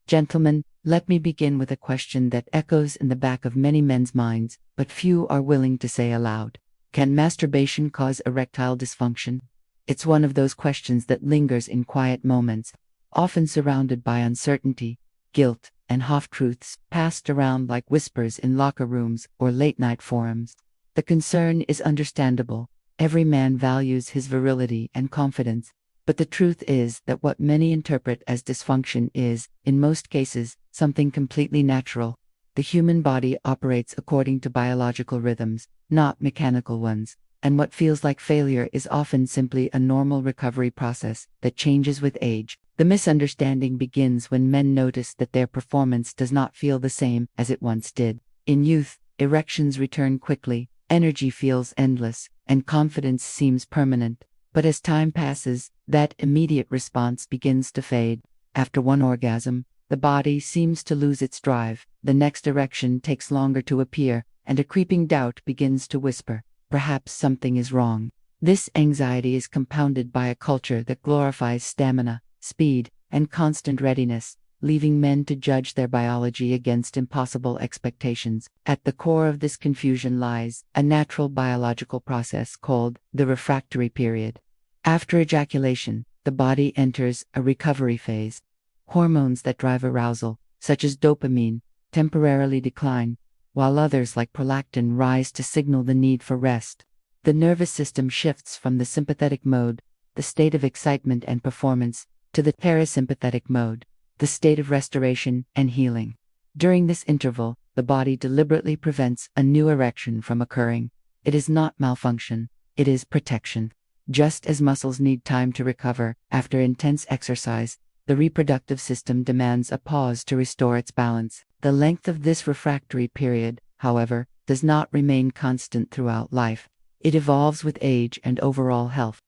Gentlemen, let me begin with a question that echoes in the back of many men's minds, but few are willing to say aloud. Can masturbation cause erectile dysfunction? It's one of those questions that lingers in quiet moments, often surrounded by uncertainty, guilt, and half-truths passed around like whispers in locker rooms or late-night forums. The concern is understandable. Every man values his virility and confidence. But the truth is that what many interpret as dysfunction is, in most cases, something completely natural. The human body operates according to biological rhythms, not mechanical ones, and what feels like failure is often simply a normal recovery process that changes with age. The misunderstanding begins when men notice that their performance does not feel the same as it once did. In youth, erections return quickly, energy feels endless, and confidence seems permanent. But as time passes, that immediate response begins to fade. After one orgasm, the body seems to lose its drive, the next erection takes longer to appear, and a creeping doubt begins to whisper, perhaps something is wrong. This anxiety is compounded by a culture that glorifies stamina, speed, and constant readiness, leaving men to judge their biology against impossible expectations. At the core of this confusion lies a natural biological process called the refractory period. After ejaculation, the body enters a recovery phase. Hormones that drive arousal, such as dopamine, temporarily decline, while others like prolactin rise to signal the need for rest. The nervous system shifts from the sympathetic mode, the state of excitement and performance, to the parasympathetic mode, the state of restoration and healing. During this interval, the body deliberately prevents a new erection from occurring. It is not malfunction, it is protection. Just as muscles need time to recover after intense exercise, the reproductive system demands a pause to restore its balance. The length of this refractory period, however, does not remain constant throughout life. It evolves with age and overall health.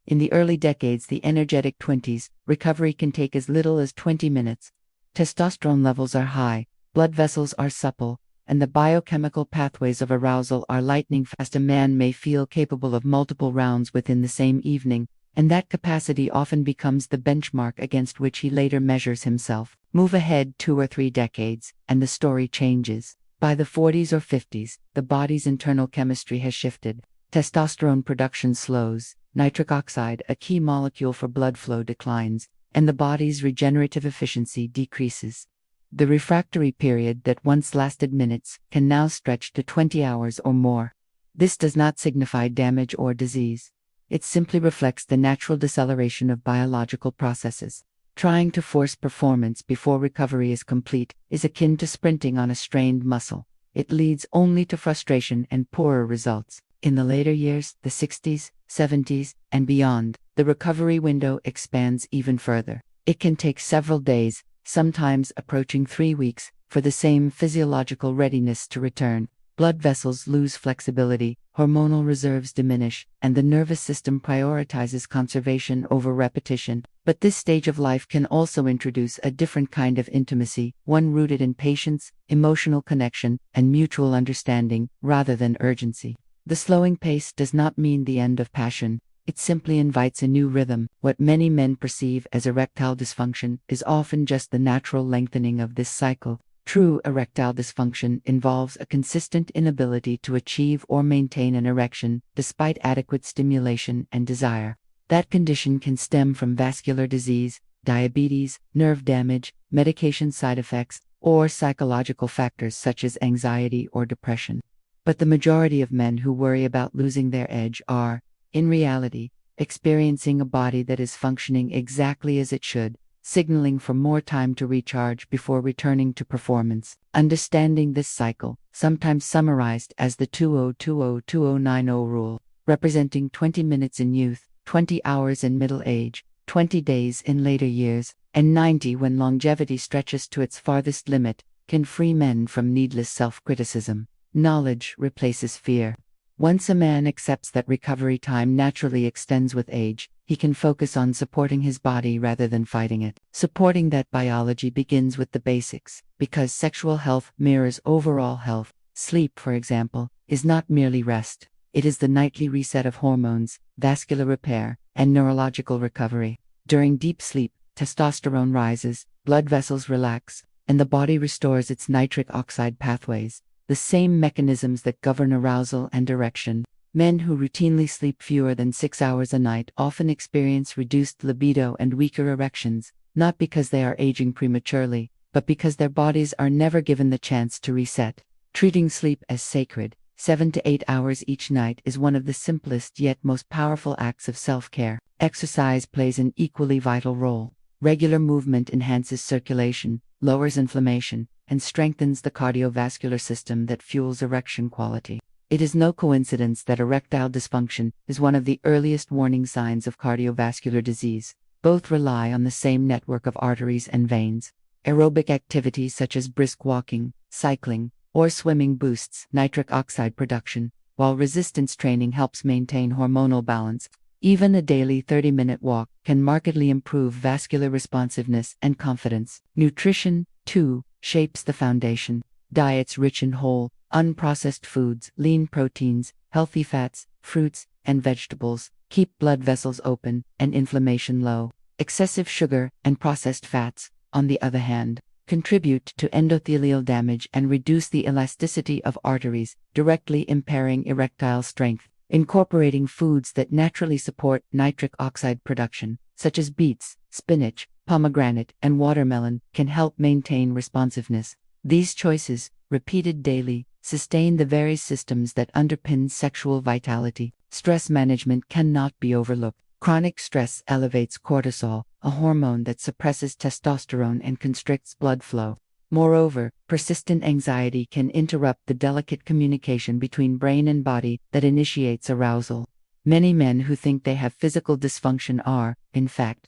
In the early decades, the energetic 20s, recovery can take as little as 20 minutes. Testosterone levels are high, blood vessels are supple, and the biochemical pathways of arousal are lightning fast. A man may feel capable of multiple rounds within the same evening, and that capacity often becomes the benchmark against which he later measures himself. Move ahead 2 or 3 decades, and the story changes. By the 40s or 50s, the body's internal chemistry has shifted. Testosterone production slows, nitric oxide, a key molecule for blood flow, declines, and the body's regenerative efficiency decreases. The refractory period that once lasted minutes can now stretch to 20 hours or more. This does not signify damage or disease. It simply reflects the natural deceleration of biological processes. Trying to force performance before recovery is complete is akin to sprinting on a strained muscle. It leads only to frustration and poorer results. In the later years, the 60s, 70s, and beyond, the recovery window expands even further. It can take several days, sometimes approaching 3 weeks, for the same physiological readiness to return. Blood vessels lose flexibility, hormonal reserves diminish, and the nervous system prioritizes conservation over repetition. But this stage of life can also introduce a different kind of intimacy, one rooted in patience, emotional connection, and mutual understanding, rather than urgency. The slowing pace does not mean the end of passion. It simply invites a new rhythm. What many men perceive as erectile dysfunction is often just the natural lengthening of this cycle. True erectile dysfunction involves a consistent inability to achieve or maintain an erection despite adequate stimulation and desire. That condition can stem from vascular disease, diabetes, nerve damage, medication side effects, or psychological factors such as anxiety or depression. But the majority of men who worry about losing their edge are, in reality, experiencing a body that is functioning exactly as it should, signaling for more time to recharge before returning to performance. Understanding this cycle, sometimes summarized as the 20-20-2090 rule, representing 20 minutes in youth, 20 hours in middle age, 20 days in later years, and 90 when longevity stretches to its farthest limit, can free men from needless self-criticism. Knowledge replaces fear. Once a man accepts that recovery time naturally extends with age, he can focus on supporting his body rather than fighting it. Supporting that biology begins with the basics, because sexual health mirrors overall health. Sleep, for example, is not merely rest. It is the nightly reset of hormones, vascular repair, and neurological recovery. During deep sleep, testosterone rises, blood vessels relax, and the body restores its nitric oxide pathways, the same mechanisms that govern arousal and erection. Men who routinely sleep fewer than 6 hours a night often experience reduced libido and weaker erections, not because they are aging prematurely, but because their bodies are never given the chance to reset. Treating sleep as sacred, 7 to 8 hours each night, is one of the simplest yet most powerful acts of self-care. Exercise plays an equally vital role. Regular movement enhances circulation, lowers inflammation, and strengthens the cardiovascular system that fuels erection quality. It is no coincidence that erectile dysfunction is one of the earliest warning signs of cardiovascular disease. Both rely on the same network of arteries and veins. Aerobic activity such as brisk walking, cycling, or swimming boosts nitric oxide production, while resistance training helps maintain hormonal balance. Even a daily 30-minute walk can markedly improve vascular responsiveness and confidence. Nutrition, too, shapes the foundation. Diets rich in whole, unprocessed foods, lean proteins, healthy fats, fruits, and vegetables keep blood vessels open and inflammation low. Excessive sugar and processed fats, on the other hand, contribute to endothelial damage and reduce the elasticity of arteries, directly impairing erectile strength. Incorporating foods that naturally support nitric oxide production, such as beets, spinach, pomegranate, and watermelon, can help maintain responsiveness. These choices, repeated daily, sustain the very systems that underpin sexual vitality. Stress management cannot be overlooked. Chronic stress elevates cortisol, a hormone that suppresses testosterone and constricts blood flow. Moreover, persistent anxiety can interrupt the delicate communication between brain and body that initiates arousal. Many men who think they have physical dysfunction are, in fact,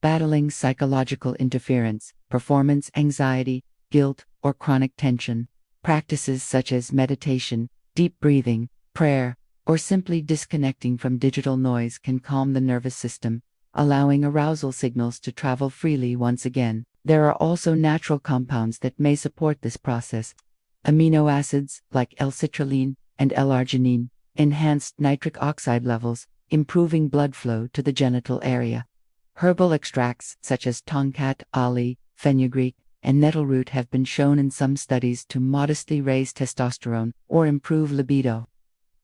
battling psychological interference, performance anxiety, guilt, or chronic tension. Practices such as meditation, deep breathing, prayer, or simply disconnecting from digital noise can calm the nervous system, allowing arousal signals to travel freely once again. There are also natural compounds that may support this process. Amino acids, like L-citrulline and L-arginine, enhance nitric oxide levels, improving blood flow to the genital area. Herbal extracts such as tongkat, ali, fenugreek, and nettleroot have been shown in some studies to modestly raise testosterone or improve libido.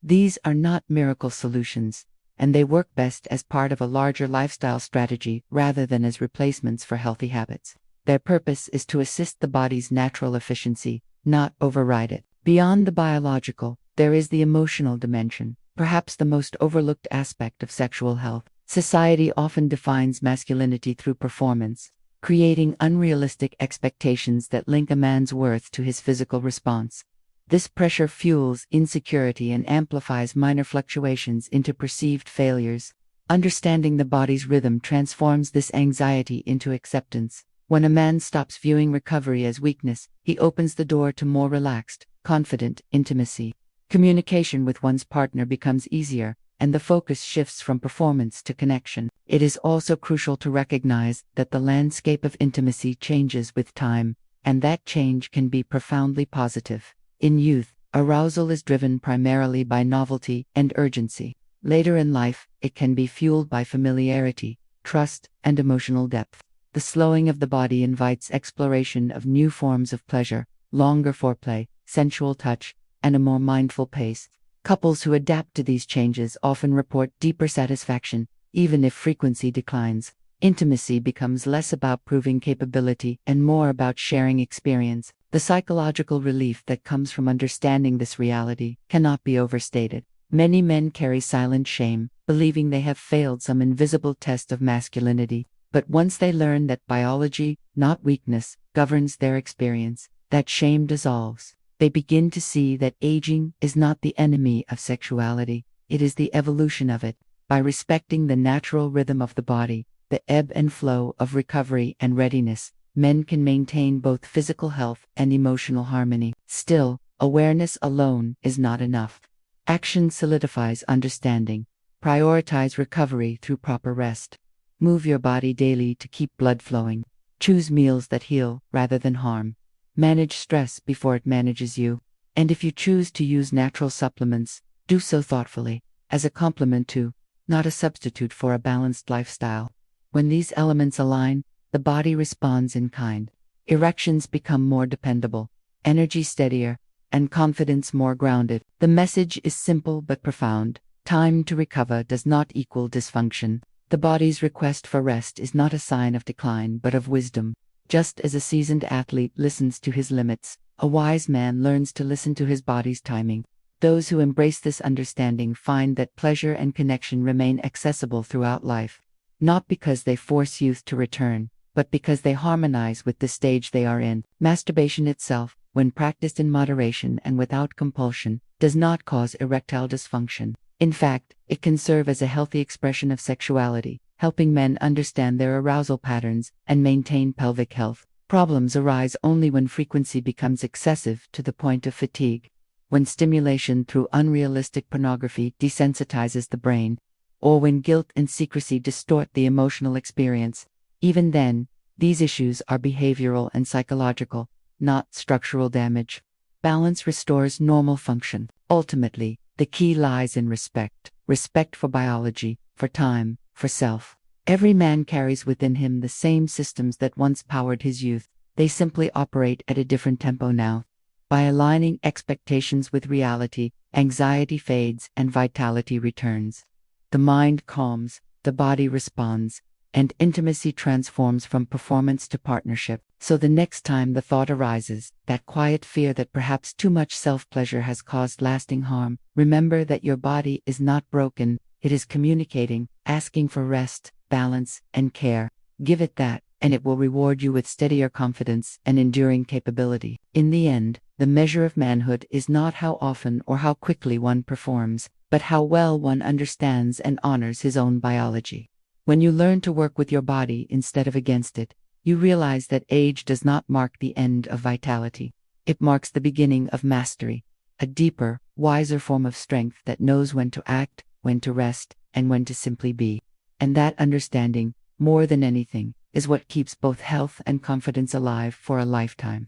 These are not miracle solutions, and they work best as part of a larger lifestyle strategy rather than as replacements for healthy habits. Their purpose is to assist the body's natural efficiency, not override it. Beyond the biological, there is the emotional dimension, perhaps the most overlooked aspect of sexual health. Society often defines masculinity through performance, creating unrealistic expectations that link a man's worth to his physical response. This pressure fuels insecurity and amplifies minor fluctuations into perceived failures. Understanding the body's rhythm transforms this anxiety into acceptance. When a man stops viewing recovery as weakness, he opens the door to more relaxed, confident intimacy. Communication with one's partner becomes easier, and the focus shifts from performance to connection. It is also crucial to recognize that the landscape of intimacy changes with time, and that change can be profoundly positive. In youth, arousal is driven primarily by novelty and urgency. Later in life, it can be fueled by familiarity, trust, and emotional depth. The slowing of the body invites exploration of new forms of pleasure, longer foreplay, sensual touch, and a more mindful pace. Couples who adapt to these changes often report deeper satisfaction, even if frequency declines. Intimacy becomes less about proving capability and more about sharing experience. The psychological relief that comes from understanding this reality cannot be overstated. Many men carry silent shame, believing they have failed some invisible test of masculinity. But once they learn that biology, not weakness, governs their experience, that shame dissolves. They begin to see that aging is not the enemy of sexuality, it is the evolution of it. By respecting the natural rhythm of the body, the ebb and flow of recovery and readiness, men can maintain both physical health and emotional harmony. Still, awareness alone is not enough. Action solidifies understanding. Prioritize recovery through proper rest. Move your body daily to keep blood flowing. Choose meals that heal rather than harm. Manage stress before it manages you. And if you choose to use natural supplements, do so thoughtfully, as a complement to, not a substitute for, a balanced lifestyle. When these elements align, the body responds in kind. Erections become more dependable, energy steadier, and confidence more grounded. The message is simple but profound. Time to recover does not equal dysfunction. The body's request for rest is not a sign of decline but of wisdom. Just as a seasoned athlete listens to his limits, a wise man learns to listen to his body's timing. Those who embrace this understanding find that pleasure and connection remain accessible throughout life, not because they force youth to return, but because they harmonize with the stage they are in. Masturbation itself, when practiced in moderation and without compulsion, does not cause erectile dysfunction. In fact, it can serve as a healthy expression of sexuality, helping men understand their arousal patterns and maintain pelvic health. Problems arise only when frequency becomes excessive to the point of fatigue, when stimulation through unrealistic pornography desensitizes the brain, or when guilt and secrecy distort the emotional experience. Even then, these issues are behavioral and psychological, not structural damage. Balance restores normal function. Ultimately, the key lies in respect. Respect for biology, for time, for self. Every man carries within him the same systems that once powered his youth. They simply operate at a different tempo now. By aligning expectations with reality, anxiety fades and vitality returns. The mind calms, the body responds, and intimacy transforms from performance to partnership. So the next time the thought arises, that quiet fear that perhaps too much self-pleasure has caused lasting harm, remember that your body is not broken, it is communicating, asking for rest, balance, and care. Give it that, and it will reward you with steadier confidence and enduring capability. In the end, the measure of manhood is not how often or how quickly one performs, but how well one understands and honors his own biology. When you learn to work with your body instead of against it, you realize that age does not mark the end of vitality. It marks the beginning of mastery, a deeper, wiser form of strength that knows when to act, when to rest, and when to simply be. And that understanding, more than anything, is what keeps both health and confidence alive for a lifetime.